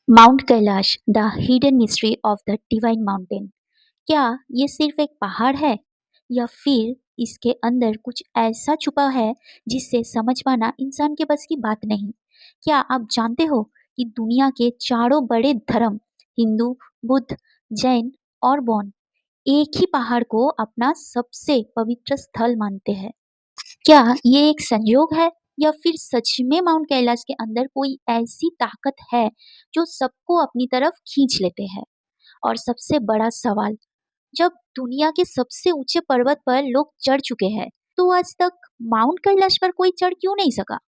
Mount Kailash the hidden mystery of the divine mountain. क्या ये सिर्फ एक पहाड़ है या फिर इसके अंदर कुछ ऐसा छुपा है जिससे समझ पाना इंसान के बस की बात नहीं। क्या आप जानते हो कि दुनिया के चारों बड़े धर्म हिंदू, बुद्ध, जैन और बौद्ध एक ही पहाड़ को अपना सबसे पवित्र स्थल मानते हैं। क्या ये एक संयोग है या फिर सच में माउंट कैलाश के अंदर कोई ऐसी ताकत है जो सबको अपनी तरफ खींच लेते हैं? और सबसे बड़ा सवाल, जब दुनिया के सबसे ऊंचे पर्वत पर लोग चढ़ चुके हैं, तो आज तक माउंट कैलाश पर कोई चढ़ क्यों नहीं सका?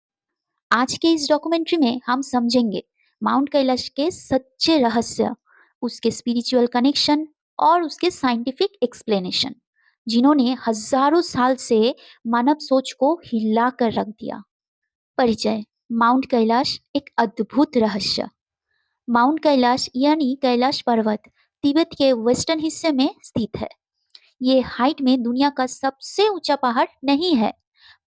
आज के इस डॉक्यूमेंट्री में हम समझेंगे माउंट कैलाश के सच्चे रहस्य, उसके स्पिरिचुअल कनेक्शन और उसके साइंटिफिक एक्सप्लेनेशन, जिन्होंने हजारों साल से मानव सोच को हिला कर रख दिया। परिचय। माउंट कैलाश एक अद्भुत रहस्य। माउंट कैलाश यानी कैलाश पर्वत तिब्बत के वेस्टर्न हिस्से में स्थित है। ये हाइट में दुनिया का सबसे ऊंचा पहाड़ नहीं है,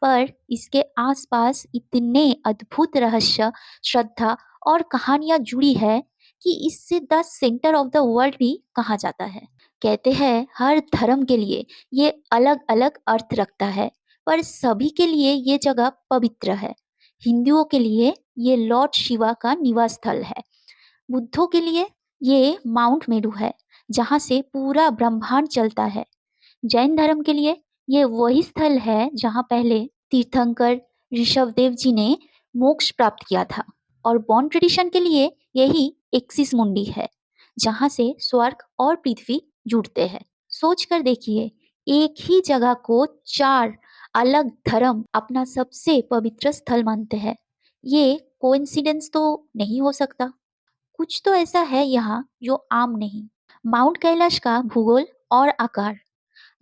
पर इसके आसपास इतने अद्भुत रहस्य, श्रद्धा और कहानियां जुड़ी है कि इससे the centre of the world भी कहा जाता है। कहते हैं हर धर्म के लिए ये अलग अलग अर्थ रखता है, पर सभी के लिए ये जगह पवित्र है। हिंदुओं के लिए ये लॉर्ड शिवा का निवास स्थल है। बुद्धों के लिए ये माउंट मेरू है, जहाँ से पूरा ब्रह्मांड चलता है। जैन धर्म के लिए ये वही स्थल है जहाँ पहले तीर्थंकर ऋषभदेव जी ने मोक्ष प्राप्त किया था। और बौद्ध ट्रेडिशन के लिए यही एक्सिस मुंडी है, जहाँ से स्वर्ग और पृथ्वी जुड़ते हैं। सोच कर देखिए, एक ही जगह को चार अलग धर्म अपना सबसे पवित्र स्थल मानते हैं। ये कोइंसिडेंस तो नहीं हो सकता। कुछ तो ऐसा है यहाँ जो आम नहीं। माउंट कैलाश का भूगोल और आकार।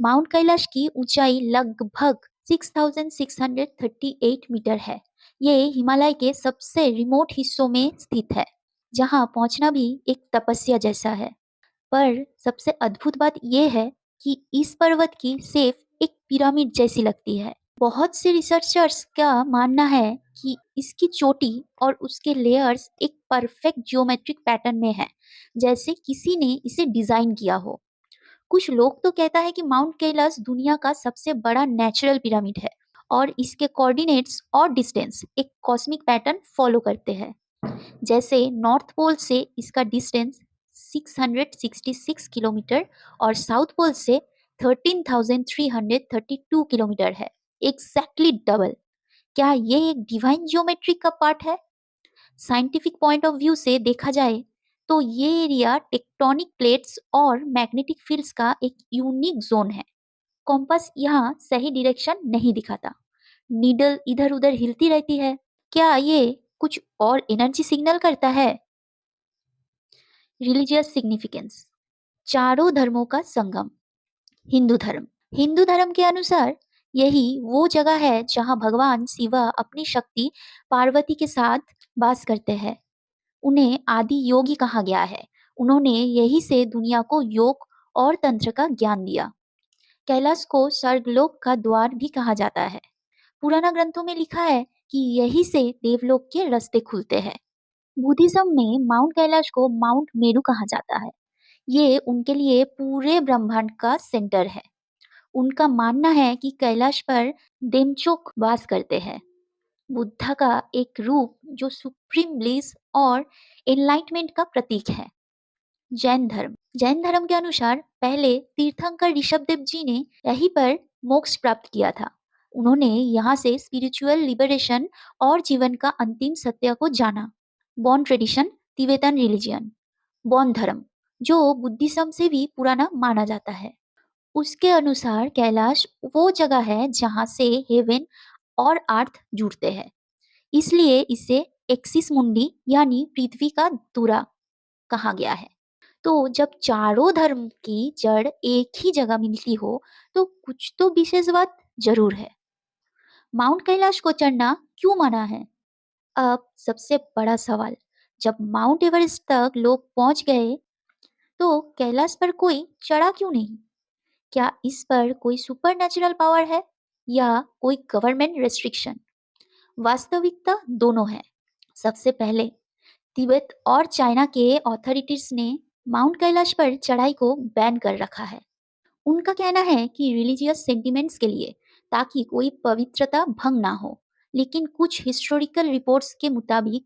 माउंट कैलाश की ऊंचाई लगभग 6638 मीटर है। ये हिमालय के सबसे रिमोट हिस्सों में स्थित है, जहां पहुंचना भी एक तपस्या जैसा है। पर सबसे अद्भुत बात यह है कि इस पर्वत की सेफ एक पिरामिड जैसी लगती है। बहुत से रिसर्चर्स का मानना है कि इसकी चोटी और उसके लेयर्स एक परफेक्ट जियोमेट्रिक पैटर्न में है, जैसे किसी ने इसे डिजाइन किया हो। कुछ लोग तो कहता है कि माउंट कैलाश दुनिया का सबसे बड़ा नेचुरल पिरामिड है और इसके कोऑर्डिनेट्स और डिस्टेंस एक कॉस्मिक पैटर्न फॉलो करते हैं। जैसे नॉर्थ पोल से इसका डिस्टेंस 666 किलोमीटर और साउथ पोल से 13,332 किलोमीटर है। Exactly double. क्या ये एक डिवाइन जियोमेट्री का पार्ट है? साइंटिफिक पॉइंट ऑफ व्यू से देखा जाए तो ये एरिया टेक्टोनिक प्लेट्स और मैग्नेटिक फील्ड्स का एक यूनिक जोन है। कॉम्पास यहाँ सही डायरेक्शन नहीं दिखाता, नीडल इधर उधर हिलती रहती है। क्या ये कुछ और एनर्जी सिग्नल करता है? Religious significance. चारों धर्मों का संगम। हिंदू धर्म। हिंदू धर्म के अनुसार यही वो जगह है जहाँ भगवान शिवा अपनी शक्ति पार्वती के साथ वास करते हैं। उन्हें आदि योगी कहा गया है। उन्होंने यही से दुनिया को योग और तंत्र का ज्ञान दिया। कैलाश को स्वर्गलोक का द्वार भी कहा जाता है। पुराना ग्रंथों में लिखा है कि यही से देवलोक के रास्ते खुलते हैं। बुद्धिज्म में माउंट कैलाश को माउंट मेरू कहा जाता है। ये उनके लिए पूरे ब्रह्मांड का सेंटर है। उनका मानना है कि कैलाश पर देमचोक वास करते हैं, बुद्धा का एक रूप जो सुप्रीम ब्लिस और एनलाइटमेंट का प्रतीक है। जैन धर्म के अनुसार पहले तीर्थंकर ऋषभदेव जी ने यहीं पर मोक्ष प्राप्त किया था। उन्होंने यहाँ से स्पिरिचुअल लिबरेशन और जीवन का अंतिम सत्य को जाना। बौद्ध ट्रेडिशन, तिब्बतन रिलीजियन, बौद्ध धर्म, जो बुद्धिज्म से भी पुराना माना जाता है। उसके अनुसार कैलाश वो जगह है जहाँ से हेवन और अर्थ जुड़ते हैं। इसलिए इसे एक्सिस मुंडी यानी पृथ्वी का धुरा कहा गया है। तो जब चारों धर्म की जड़ एक ही जगह मिलती हो, तो कुछ तो विशेष बात जरूर है। माउंट कैलाश को चढ़ना क्यों मना है? अब सबसे बड़ा सवाल, जब माउंट एवरेस्ट तक लोग पहुंच गए, तो कैलाश पर कोई चढ़ा क्यों नहीं? क्या इस पर कोई सुपर नेचुरल पावर है या कोई गवर्नमेंट रेस्ट्रिक्शन? वास्तविकता दोनों है। सबसे पहले, तिब्बत और चाइना के अथॉरिटीज ने माउंट कैलाश पर चढ़ाई को बैन कर रखा है। उनका कहना है कि रिलीजियस सेंटिमेंट्स के लिए, ताकि कोई पवित्रता भंग ना हो। लेकिन कुछ हिस्टोरिकल रिपोर्ट्स के मुताबिक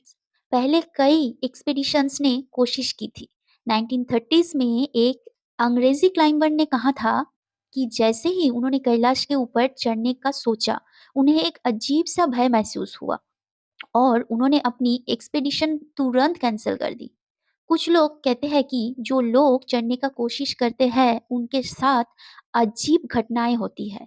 पहले कई एक्सपेडिशंस ने कोशिश की थी। 1930s में एक अंग्रेजी क्लाइंबर ने कहा था कि जैसे ही उन्होंने कैलाश के ऊपर चढ़ने का सोचा, उन्हें एक अजीब सा भय महसूस हुआ और उन्होंने अपनी एक्सपेडिशन तुरंत कैंसिल कर दी। कुछ लोग कहते हैं कि जो लोग चढ़ने का कोशिश करते हैं उनके साथ अजीब घटनाएं होती है।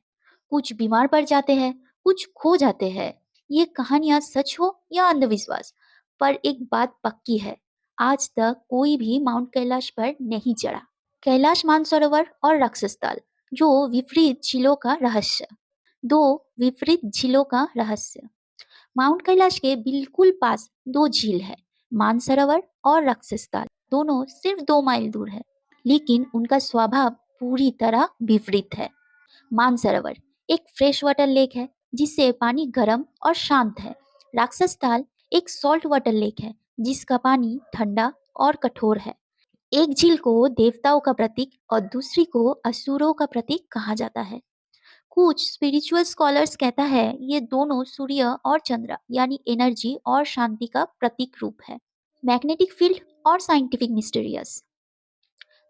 कुछ बीमार पड़ जाते हैं, कुछ खो जाते हैं। ये कहानियां सच हो या अंधविश्वास, पर एक बात पक्की है, आज तक कोई भी माउंट कैलाश पर नहीं चढ़ा। कैलाश मानसरोवर और राक्षसताल, जो विपरीत झीलों का रहस्य। दो विपरीत झीलों का रहस्य। माउंट कैलाश के बिल्कुल पास दो झील है, मानसरोवर और राक्षसताल। दोनों सिर्फ 2 माइल दूर है, लेकिन उनका स्वभाव पूरी तरह विपरीत है। मानसरोवर एक फ्रेश वाटर लेक है जिससे पानी गर्म और शांत है। राक्षसताल एक सॉल्ट वाटर लेक है जिसका पानी ठंडा और कठोर है। एक झील को देवताओं का प्रतीक और दूसरी को असुरों का प्रतीक कहा जाता है। कुछ स्पिरिचुअल स्कॉलर्स कहता है ये दोनों सूर्य और चंद्र यानी एनर्जी और शांति का प्रतीक रूप है। मैग्नेटिक फील्ड और साइंटिफिक मिस्टीरियस।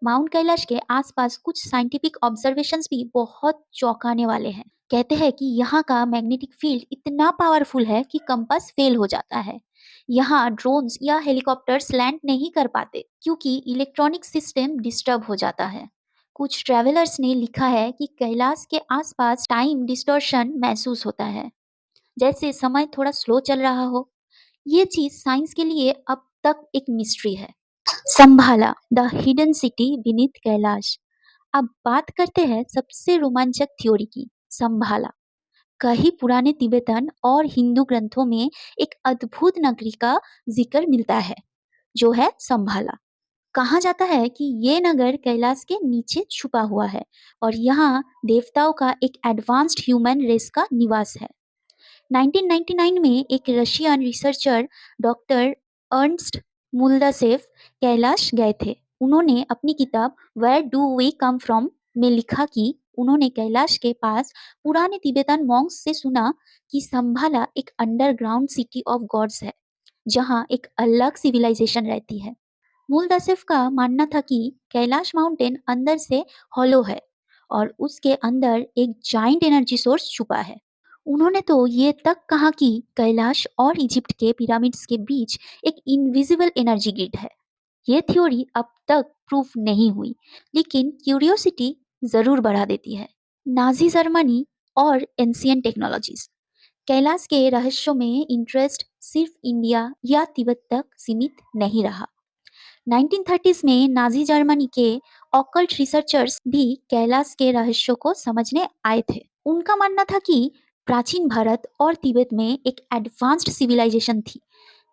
माउंट कैलाश के आसपास कुछ साइंटिफिक ऑब्जर्वेशंस भी बहुत चौंकाने वाले हैं। कहते हैं कि यहाँ का मैग्नेटिक फील्ड इतना पावरफुल है कि कंपास फेल हो जाता है। यहाँ ड्रोन्स या हेलीकॉप्टर्स लैंड नहीं कर पाते क्योंकि इलेक्ट्रॉनिक सिस्टम डिस्टर्ब हो जाता है। कुछ ट्रैवलर्स ने लिखा है कि कैलाश के आसपास टाइम डिस्टॉर्शन महसूस होता है, जैसे समय थोड़ा स्लो चल रहा हो। ये चीज साइंस के लिए अब तक एक मिस्ट्री है। संभाला, the hidden city beneath Kailash. अब बात करते हैं सबसे रोमांचक थ्योरी की, संभाला। कई पुराने तिब्बतन और हिंदू ग्रंथों में एक अद्भुत नगरी का जिक्र मिलता है, जो है संभाला। कहा जाता है कि ये नगर कैलाश के नीचे छुपा हुआ है और यहाँ देवताओं का एक एडवांस्ड ह्यूमन रेस का निवास है। 1999 में एक Russian researcher doctor Ernst Muldashev Kailash गए थे। उन्होंने अपनी किताब where do we come from में लिखा कि उन्होंने कैलाश के पास पुराने तिब्बतन मॉन्क्स से सुना कि संभाला एक अंडरग्राउंड सिटी ऑफ गॉड्स है, जहाँ एक अलग सिविलाइजेशन रहती है। मूलदासिफ का मानना था कि कैलाश माउंटेन अंदर से हॉलो है और उसके अंदर एक जाइंट एनर्जी सोर्स छुपा है। उन्होंने तो ये तक कहा कि कैलाश और इजिप्ट के पिरामिड्स के बीच एक इनविजिबल एनर्जी ग्रिड है। ये थ्योरी अब तक प्रूफ नहीं हुई, लेकिन क्यूरियोसिटी जरूर बढ़ा देती है। नाजी जर्मनी और एंशियंट टेक्नोलॉजीज। कैलाश के रहस्यों में इंटरेस्ट सिर्फ इंडिया या तिब्बत तक सीमित नहीं रहा। 1930s में नाजी जर्मनी के ऑकल्ट रिसर्चर्स भी कैलाश के रहस्यों को समझने आए थे। उनका मानना था कि प्राचीन भारत और तिब्बत में एक एडवांस्ड सिविलाइजेशन थी,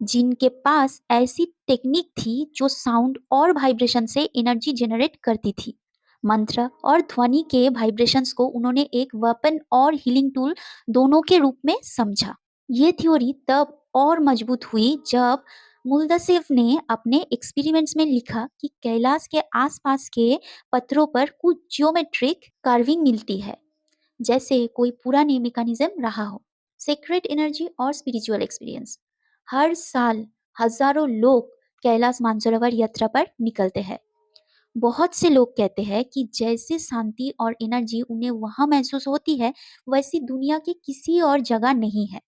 जिनके पास ऐसी टेक्निक थी जो साउंड और वाइब्रेशन से एनर्जी जनरेट करती थी। मंत्र और ध्वनि के वाइब्रेशंस को उन्होंने एक वेपन और हीलिंग टूल दोनों के रूप में समझा। ये थ्योरी तब और मजबूत हुई जब मुल्दसिफ ने अपने एक्सपेरिमेंट्स में लिखा कि कैलाश के आसपास के पत्थरों पर कुछ जियोमेट्रिक कार्विंग मिलती है, जैसे कोई पुरानी मैकेनिज्म रहा हो। सीक्रेट एनर्जी और स्पिरिचुअल एक्सपीरियंस। हर साल हजारों लोग कैलाश मानसरोवर यात्रा पर निकलते हैं। बहुत से लोग कहते हैं कि जैसे शांति और एनर्जी उन्हें वहां महसूस होती है, वैसी दुनिया के किसी और जगह नहीं है।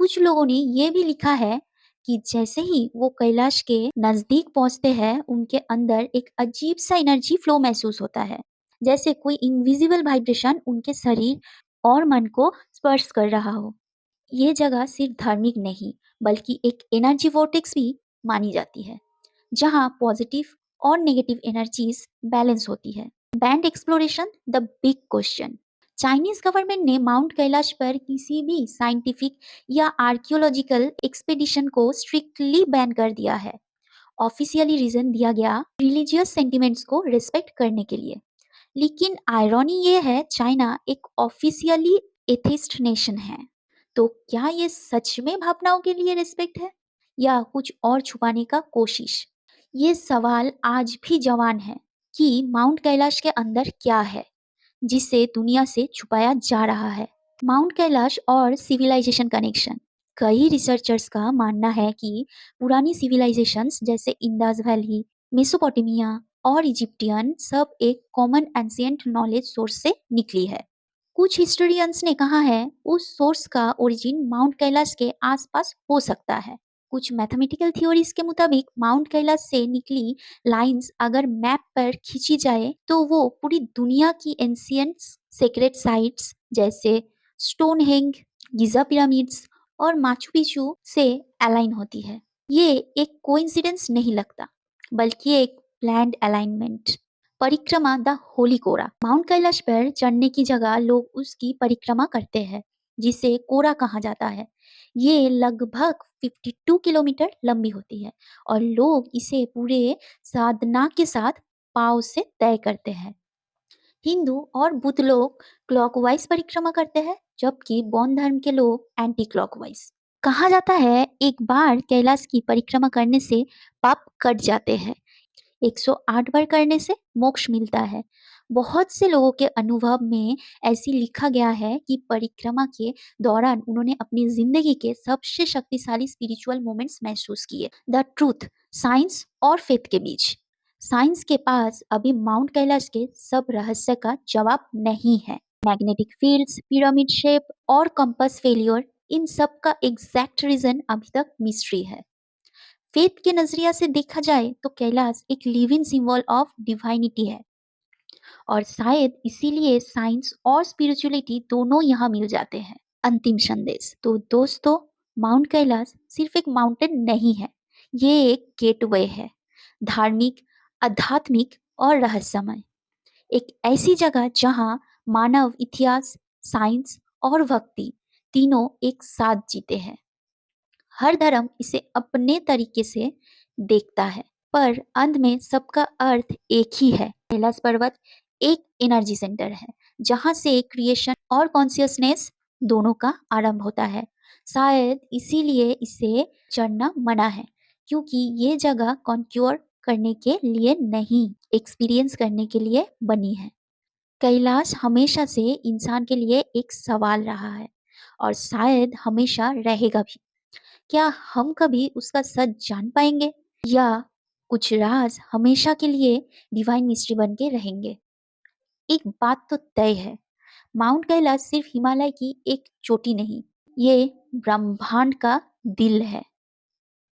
कुछ लोगों ने ये भी लिखा है कि जैसे ही वो कैलाश के नजदीक पहुंचते हैं, उनके अंदर एक अजीब सा एनर्जी फ्लो महसूस होता है, जैसे कोई इनविजिबल वाइब्रेशन उनके शरीर और मन को स्पर्श कर रहा हो। ये जगह सिर्फ धार्मिक नहीं, बल्कि एक एनर्जी वोर्टेक्स भी मानी जाती है, जहाँ पॉजिटिव और नेगेटिव एनर्जीज बैलेंस होती है। Band exploration, the big question. Chinese government ने माउंट कैलाश पर किसी भी साइंटिफिक या आर्कियोलॉजिकल एक्सपेडिशन को स्ट्रिक्टली बैन कर दिया है। ऑफिशियली रीजन दिया गया रिलीजियस सेंटिमेंट्स को रिस्पेक्ट करने के लिए। लेकिन आयरनी ये है, चाइना एक ऑफिशियली एथिस्ट नेशन है। तो क्या ये सच में भावनाओं के लिए रिस्पेक्ट है या कुछ और छुपाने का कोशिश? ये सवाल आज भी जवान है कि माउंट कैलाश के अंदर क्या है जिसे दुनिया से छुपाया जा रहा है। माउंट कैलाश और सिविलाइजेशन कनेक्शन। कई रिसर्चर्स का मानना है कि पुरानी सिविलाइजेशंस जैसे इंडास वैली, मेसोपोटामिया और इजिप्टियन सब एक कॉमन एंशिएंट नॉलेज सोर्स से निकली है। कुछ हिस्टोरियंस ने कहा है उस सोर्स का ओरिजिन माउंट कैलाश के आसपास हो सकता है। कुछ मैथमेटिकल थ्योरीज के मुताबिक माउंट कैलाश से निकली लाइंस अगर मैप पर खींची जाए तो वो पूरी दुनिया की एंशियंट सेक्रेट साइट्स जैसे स्टोनहेंज, गिजा पिरामिड्स और माचू पिचू से अलाइन होती है। ये एक कोइंसिडेंस नहीं लगता, बल्कि एक planned alignment. Parikrama the holy kora. Mount Kailash पर चढ़ने की जगह लोग उसकी परिक्रमा करते हैं, जिसे कोरा कहा जाता है। ये लगभग 52 किलोमीटर लंबी होती है और लोग इसे पूरे साधना के साथ पाँव से तय करते हैं। हिंदू और बुद्ध लोग क्लॉकवाइज परिक्रमा करते हैं, जबकि बौद्ध धर्म के लोग एंटी क्लॉकवाइज। कहा जाता है एक बार कैलाश की परिक्रमा करने से पाप कट जाते हैं। 108 बार करने से मोक्ष मिलता है। बहुत से लोगों के अनुभव में ऐसी लिखा गया है कि परिक्रमा के दौरान उन्होंने अपनी जिंदगी के सबसे शक्तिशाली स्पिरिचुअल मोमेंट्स महसूस किए। द ट्रूथ, साइंस और फेथ के बीच। साइंस के पास अभी माउंट कैलाश के सब रहस्य का जवाब नहीं है। मैग्नेटिक फील्ड्स, पिरामिड शेप और कंपास फेलियर, इन सब का एग्जैक्ट रीजन अभी तक मिस्ट्री है। फेथ के नजरिया से देखा जाए तो कैलाश एक लिविंग सिंबल ऑफ डिवाइनिटी है और शायद इसीलिए साइंस और स्पिरिचुअलिटी दोनों यहाँ मिल जाते हैं। अंतिम संदेश। तो दोस्तों, माउंट कैलाश सिर्फ एक माउंटेन नहीं है, ये एक गेटवे है। धार्मिक, आध्यात्मिक और रहस्यमय। एक ऐसी जगह जहाँ मानव इतिहास, साइंस और भक्ति तीनों एक साथ जीते हैं। हर धर्म इसे अपने तरीके से देखता है, पर अंत में सबका अर्थ एक ही है। कैलाश पर्वत एक एनर्जी सेंटर है जहाँ से क्रिएशन और कॉन्शियसनेस दोनों का आरंभ होता है। शायद इसीलिए इसे चढ़ना मना है, क्योंकि ये जगह कॉन्क्योर करने के लिए नहीं, एक्सपीरियंस करने के लिए बनी है। कैलाश हमेशा से इंसान के लिए एक सवाल रहा है और शायद हमेशा रहेगा भी। क्या हम कभी उसका सच जान पाएंगे, या कुछ राज हमेशा के लिए डिवाइन मिस्ट्री बन के रहेंगे? एक बात तो तय है, माउंट कैलाश सिर्फ हिमालय की एक चोटी नहीं, ये ब्रह्मांड का दिल है।